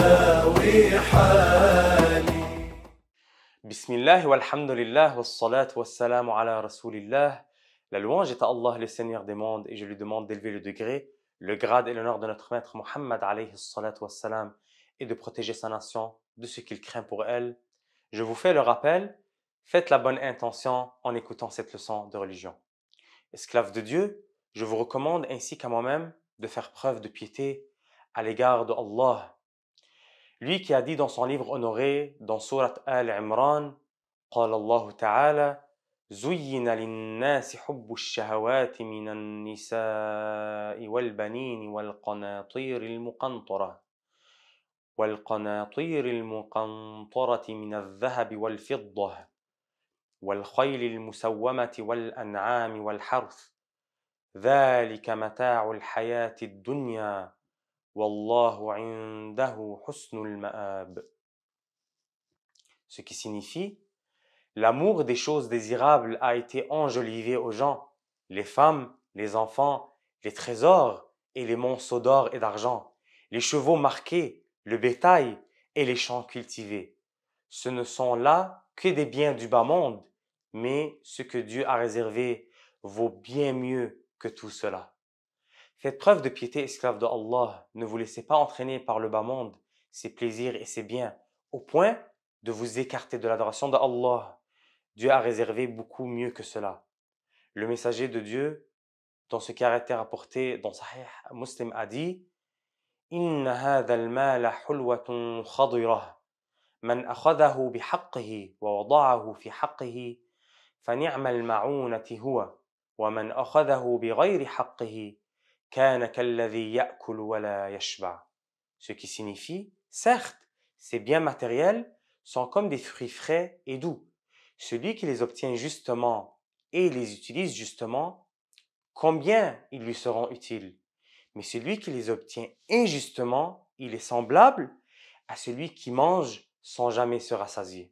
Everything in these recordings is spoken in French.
داوي حالي. Bismillah walhamdulillah wassalatu wassalamu ala rasulillah. La louange est à Allah, le Seigneur des mondes, et je lui demande d'élever le degré, le grade et l'honneur de notre maître Muhammad alayhi salatu wassalam, et de protéger sa nation de ce qu'il craint pour elle. Je vous fais le rappel, faites la bonne intention en écoutant cette leçon de religion. Esclaves de Dieu, je vous recommande ainsi qu'à moi-même de faire preuve de piété à l'égard de Allah. Lui qui a dit dans son livre honoré, dans Surat Al-Imran, قال الله تعالى: زين للناس حب الشهوات من النساء والبنين والقناطير المقنطرة من الذهب والفضة والخيل المسومة والأنعام والحرث ذلك متاع الحياة الدنيا والله عنده حسن المآب. Ce qui signifie, l'amour des choses désirables a été enjolivé aux gens, les femmes, les enfants, les trésors et les monceaux d'or et d'argent, les chevaux marqués, le bétail et les champs cultivés. Ce ne sont là que des biens du bas monde, mais ce que Dieu a réservé vaut bien mieux que tout cela. Faites preuve de piété, esclaves de Allah, ne vous laissez pas entraîner par le bas monde, ses plaisirs et ses biens, au point de vous écarter de l'adoration de Allah. Dieu a réservé beaucoup mieux que cela. Le messager de Dieu, dans ce qui a été rapporté dans Sahih Muslim, a dit: Inna hadha al-mal hulwatun khadira, man akhadahu bihaqqih wa wada'ahu fi haqqihi, fa ni'ma al-ma'unati huwa, wa man akhadahu bighayri haqqihi, kana kalladhi ya'kulu wa la yashba'. Ce qui signifie, certes, ces biens matériels sont comme des fruits frais et doux. Celui qui les obtient justement et les utilise justement, combien ils lui seront utiles. Mais celui qui les obtient injustement, il est semblable à celui qui mange sans jamais se rassasier.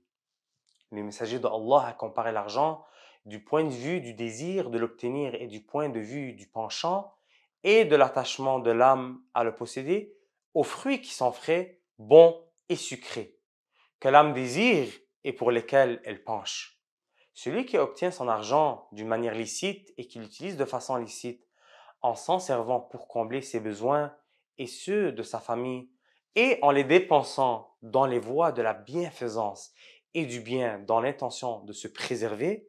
Le messager de Allah a comparé l'argent du point de vue du désir de l'obtenir et du point de vue du penchant et de l'attachement de l'âme à le posséder aux fruits qui sont frais, bons et sucrés, que l'âme désire et pour lesquels elle penche. Celui qui obtient son argent d'une manière licite et qui l'utilise de façon licite en s'en servant pour combler ses besoins et ceux de sa famille et en les dépensant dans les voies de la bienfaisance et du bien dans l'intention de se préserver,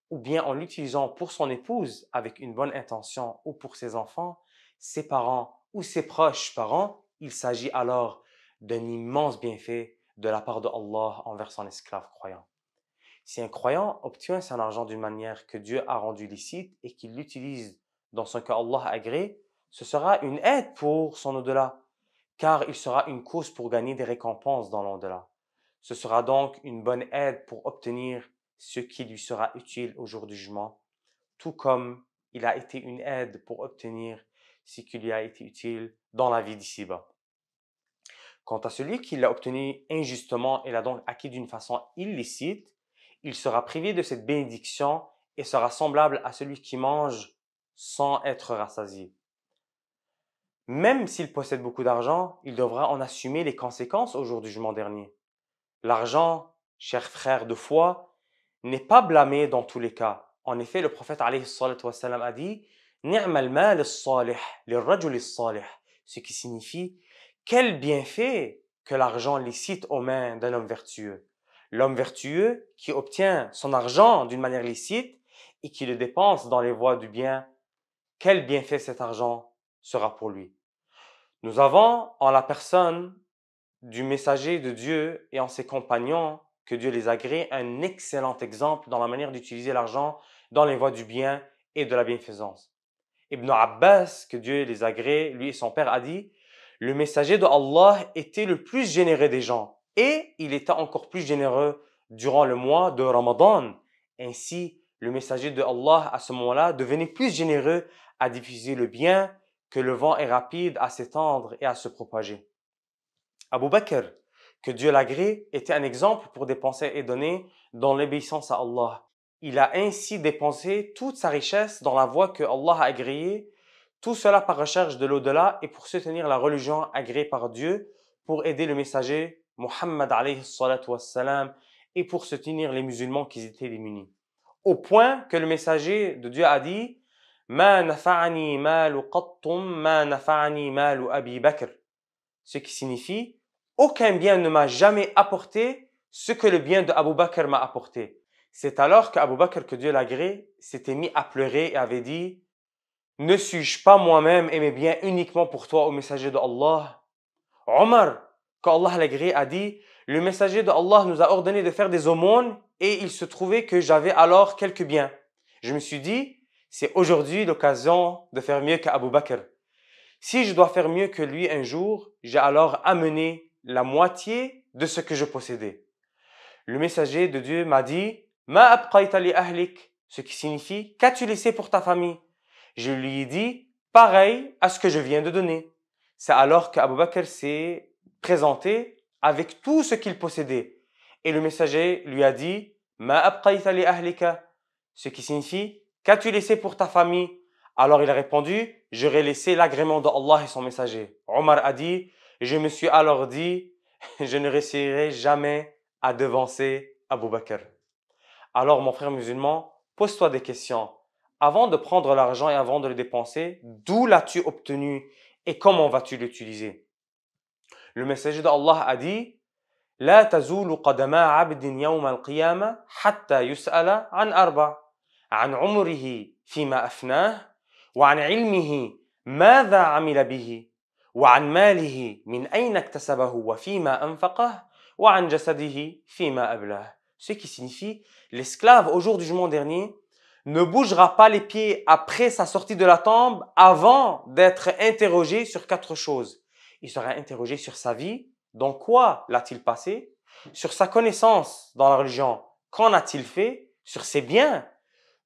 ou bien en l'utilisant pour son épouse avec une bonne intention ou pour ses enfants, ses parents ou ses proches parents, il s'agit alors d'un immense bienfait de la part de Allah envers son esclave croyant. Si un croyant obtient son argent d'une manière que Dieu a rendue licite et qu'il l'utilise dans ce que Allah a agréé, ce sera une aide pour son au-delà, car il sera une cause pour gagner des récompenses dans l'au-delà. Ce sera donc une bonne aide pour obtenir ce qui lui sera utile au jour du jugement, tout comme il a été une aide pour obtenir ce qui lui a été utile dans la vie d'ici-bas. Quant à celui qui l'a obtenu injustement et l'a donc acquis d'une façon illicite, il sera privé de cette bénédiction et sera semblable à celui qui mange sans être rassasié. Même s'il possède beaucoup d'argent, il devra en assumer les conséquences au jour du jugement dernier. L'argent, chers frères de foi, n'est pas blâmé dans tous les cas. En effet, le prophète alayhi salatu wassalam a dit: Ni'mal mal as-salih lirrajul as-salih, ce qui signifie quel bienfait que l'argent licite aux mains d'un homme vertueux. L'homme vertueux qui obtient son argent d'une manière licite et qui le dépense dans les voies du bien, quel bienfait cet argent sera pour lui. Nous avons en la personne du messager de Dieu et en ses compagnons, que Dieu les agrée, un excellent exemple dans la manière d'utiliser l'argent dans les voies du bien et de la bienfaisance. Ibn Abbas, que Dieu les agrée, lui et son père, a dit: le messager de Allah était le plus généreux des gens et il était encore plus généreux durant le mois de Ramadan. Ainsi, le messager de Allah à ce moment-là devenait plus généreux à diffuser le bien que le vent est rapide à s'étendre et à se propager. Abu Bakr, que Dieu l'agrée, était un exemple pour dépenser et donner dans l'obéissance à Allah. Il a ainsi dépensé toute sa richesse dans la voie que Allah a agréée, tout cela par recherche de l'au-delà et pour soutenir la religion agréée par Dieu, pour aider le messager Muhammad alayhi salatu wassalam et pour soutenir les musulmans qui étaient démunis. Au point que le messager de Dieu a dit Ma nafa'ani malu qattum ma nafa'ani malu Abi Bakr. Ce qui signifie aucun bien ne m'a jamais apporté ce que le bien de Abu Bakr m'a apporté. C'est alors qu'Abu Bakr, que Dieu l'agrée, s'était mis à pleurer et avait dit Ne suis-je pas moi-même et mes biens uniquement pour toi, ô messager de Allah? Omar, qu'Allah l'agrée, a dit Le messager de Allah nous a ordonné de faire des aumônes et il se trouvait que j'avais alors quelques biens. Je me suis dit C'est aujourd'hui l'occasion de faire mieux qu'Abu Bakr. Si je dois faire mieux que lui un jour, j'ai alors amené la moitié de ce que je possédais. Le messager de Dieu m'a dit Ma abqayta li ahlik, ce qui signifie Qu'as-tu laissé pour ta famille? Je lui ai dit pareil à ce que je viens de donner. C'est alors qu'Abu Bakr s'est présenté avec tout ce qu'il possédait. Et le messager lui a dit Ma abqayta li ahlika, ce qui signifie Qu'as-tu laissé pour ta famille? Alors il a répondu J'aurais laissé l'agrément de Allah et son messager. Omar a dit Je me suis alors dit Je ne réussirai jamais à devancer Abu Bakr. Alors mon frère musulman, pose-toi des questions. Avant de prendre l'argent et avant de le dépenser, d'où l'as-tu obtenu et comment vas-tu l'utiliser? Le messager d'Allah a dit لا تزول قدما عبد يوم القيامة حتى يسأل عن أربع عن عمره فيما أفناه وعن علمه ماذا عمل به وعن ماله من أين اكتسبه وفيما أنفقه وعن جسده فيما أبلاه. Ce qui signifie l'esclave au jour du jugement dernier ne bougera pas les pieds après sa sortie de la tombe avant d'être interrogé sur 4 choses. Il sera interrogé sur sa vie, dans quoi l'a-t-il passé, sur sa connaissance dans la religion, qu'en a-t-il fait, sur ses biens,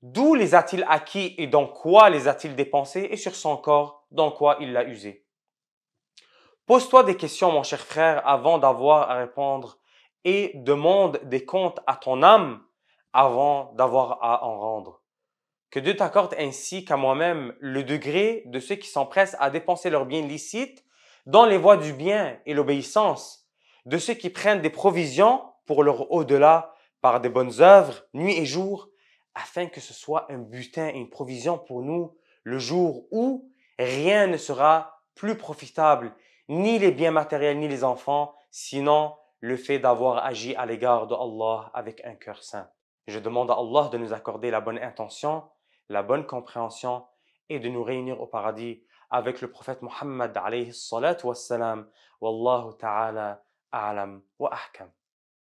d'où les a-t-il acquis et dans quoi les a-t-il dépensés, et sur son corps, dans quoi il l'a usé. Pose-toi des questions, mon cher frère, avant d'avoir à répondre et demande des comptes à ton âme avant d'avoir à en rendre. Que Dieu t'accorde ainsi qu'à moi-même le degré de ceux qui s'empressent à dépenser leurs biens licites dans les voies du bien et l'obéissance, de ceux qui prennent des provisions pour leur au-delà par des bonnes œuvres, nuit et jour, afin que ce soit un butin et une provision pour nous le jour où rien ne sera plus profitable, ni les biens matériels, ni les enfants, sinon le fait d'avoir agi à l'égard de Allah avec un cœur saint. Je demande à Allah de nous accorder la bonne intention, la bonne compréhension et de nous réunir au paradis avec le prophète Muhammad alayhi salatu wassalam. Wallahu ta'ala a'lam wa ahkam.